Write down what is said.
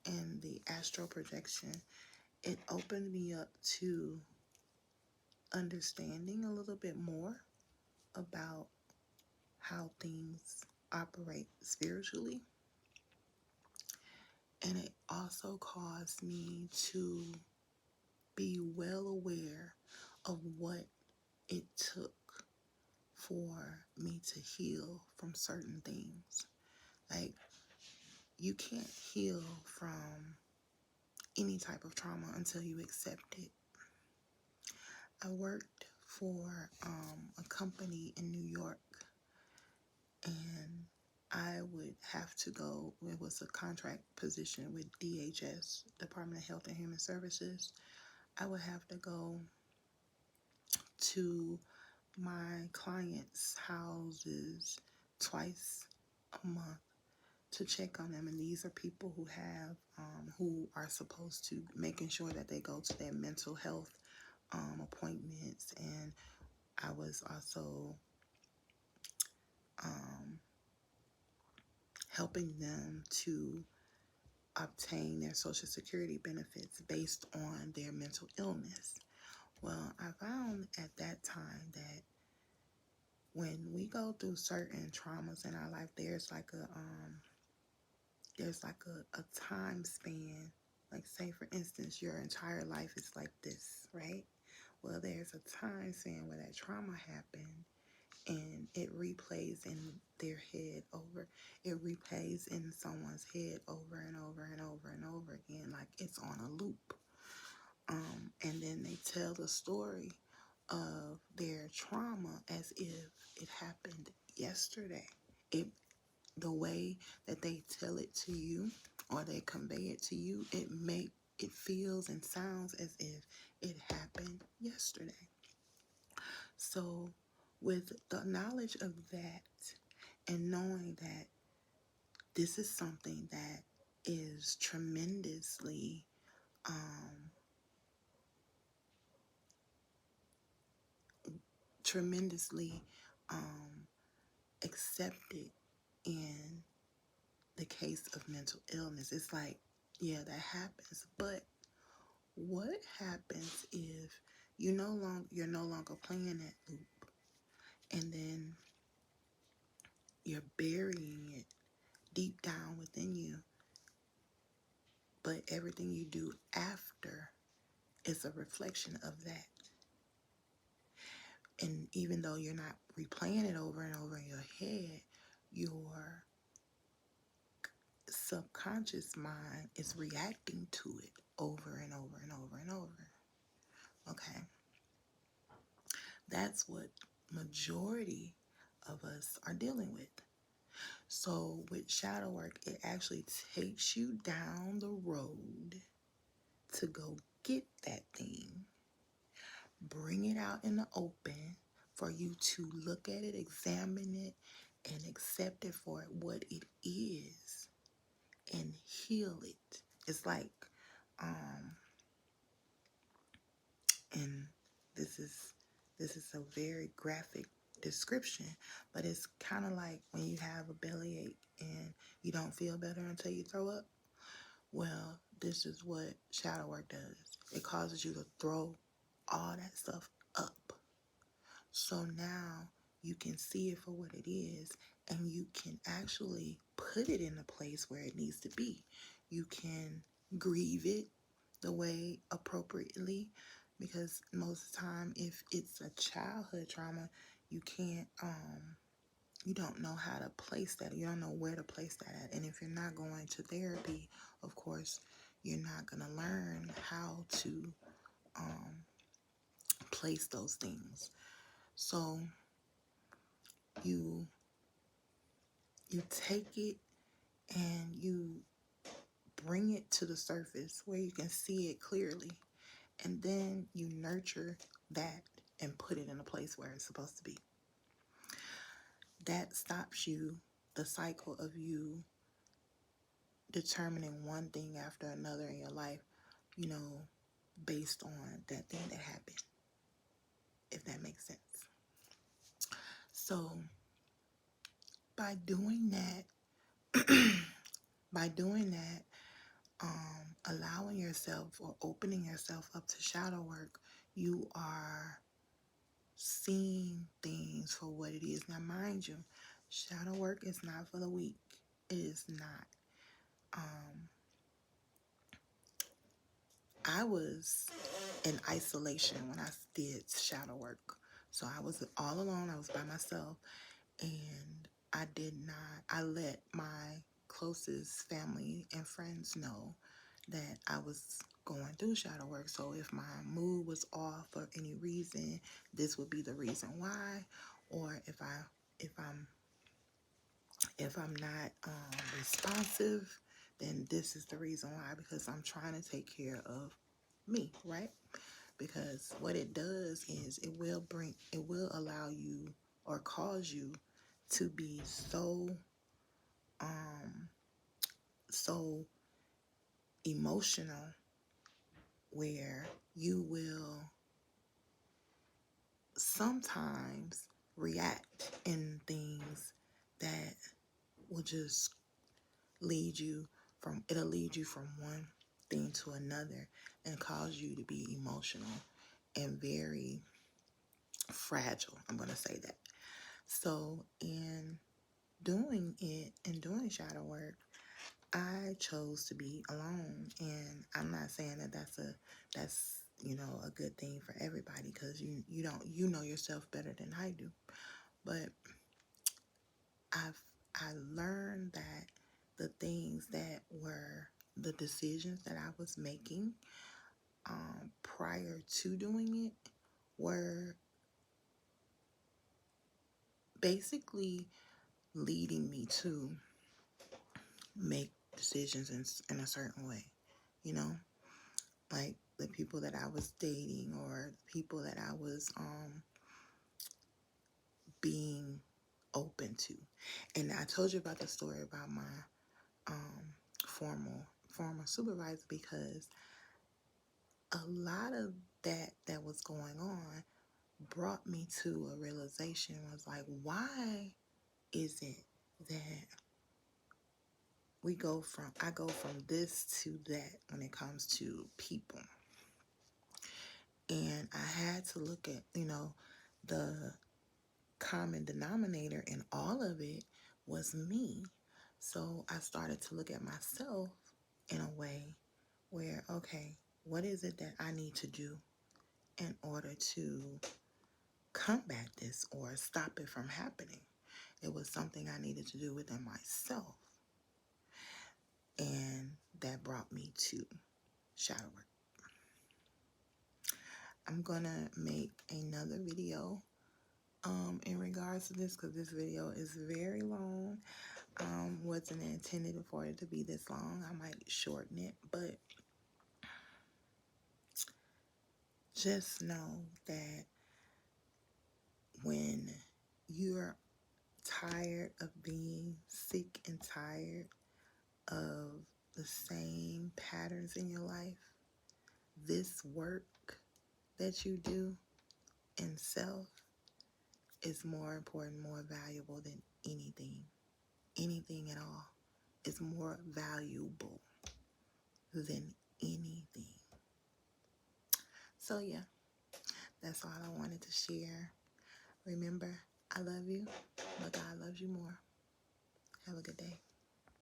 and the astral projection, it opened me up to understanding a little bit more about how things operate spiritually. And it also caused me to be well aware of what it took for me to heal from certain things. Like, you can't heal from any type of trauma until you accept it. I worked for a company in New York, and I would have to go, it was a contract position with DHS, Department of Health and Human Services. I would have to go to my clients' houses twice a month to check on them. And these are people who have, who are supposed to making sure that they go to their mental health appointments. And I was also helping them to obtain their Social Security benefits based on their mental illness. Well, I found at that time that when we go through certain traumas in our life, there's like a time span. Like, say for instance, your entire life is like this, right? Well, there's a time span where that trauma happened, and it replays in their head over. It replays in someone's head over and over and over and over again, like it's on a loop. And then they tell the story of their trauma as if it happened yesterday. The way that they tell it to you or they convey it to you, it feels and sounds as if it happened yesterday. So with the knowledge of that and knowing that this is something that is tremendously accepted in the case of mental illness, it's like, yeah, that happens. But what happens if you're no longer playing that loop, and then you're burying it deep down within you, but everything you do after is a reflection of that? And even though you're not replaying it over and over in your head, your subconscious mind is reacting to it over and over and over and over. Okay. That's what majority of us are dealing with. So with shadow work, it actually takes you down the road to go get that thing, bring it out in the open for you to look at it, examine it, and accept it for what it is and heal it. It's like, and this is a very graphic description, but it's kind of like when you have a bellyache and you don't feel better until you throw up. Well, this is what shadow work does. It causes you to throw all that stuff up. So now you can see it for what it is, and you can actually put it in a place where it needs to be. You can grieve it the way appropriately, because most of the time, if it's a childhood trauma, you can't, you don't know how to place that. You don't know where to place that at. And if you're not going to therapy, of course, you're not going to learn how to place those things. So you take it and you bring it to the surface where you can see it clearly. And then you nurture that and put it in a place where it's supposed to be. That stops the cycle of you determining one thing after another in your life, based on that thing that happened, if that makes sense. So by doing that, allowing yourself or opening yourself up to shadow work, you are seeing things for what it is. Now, mind you, shadow work is not for the weak. It is not. I was in isolation when I did shadow work. So I was all alone. I was by myself. And I let my closest family and friends know that I was going through shadow work. So if my mood was off for any reason, this would be the reason why. Or if I'm not responsive, then this is the reason why, because I'm trying to take care of me, right? Because what it does is it will allow you or cause you to be so emotional, where you will sometimes react in things that will just it'll lead you from one thing to another and cause you to be emotional and very fragile. I'm going to say that. So in doing it and doing shadow work, I chose to be alone. And I'm not saying that that's a good thing for everybody, because you know yourself better than I do. But I learned that the things that were the decisions that I was making prior to doing it were basically leading me to make decisions in a certain way, you know, like the people that I was dating or people that I was being open to. And I told you about the story about my former supervisor, because a lot of that was going on brought me to a realization. Was like, why is it that I go from this to that when it comes to people? And I had to look at, the common denominator in all of it was me. So I started to look at myself in a way where, okay, what is it that I need to do in order to combat this or stop it from happening? It was something I needed to do within myself. And that brought me to shadow work. I'm gonna make another video in regards to this, because this video is very long. Wasn't intended for it to be this long. I might shorten it, but just know that when you're tired of being sick and tired of the same patterns in your life, this work that you do in self is more important, more valuable than anything at all. It's more valuable than anything. So yeah, that's all I wanted to share. Remember, I love you, but God loves you more. Have a good day.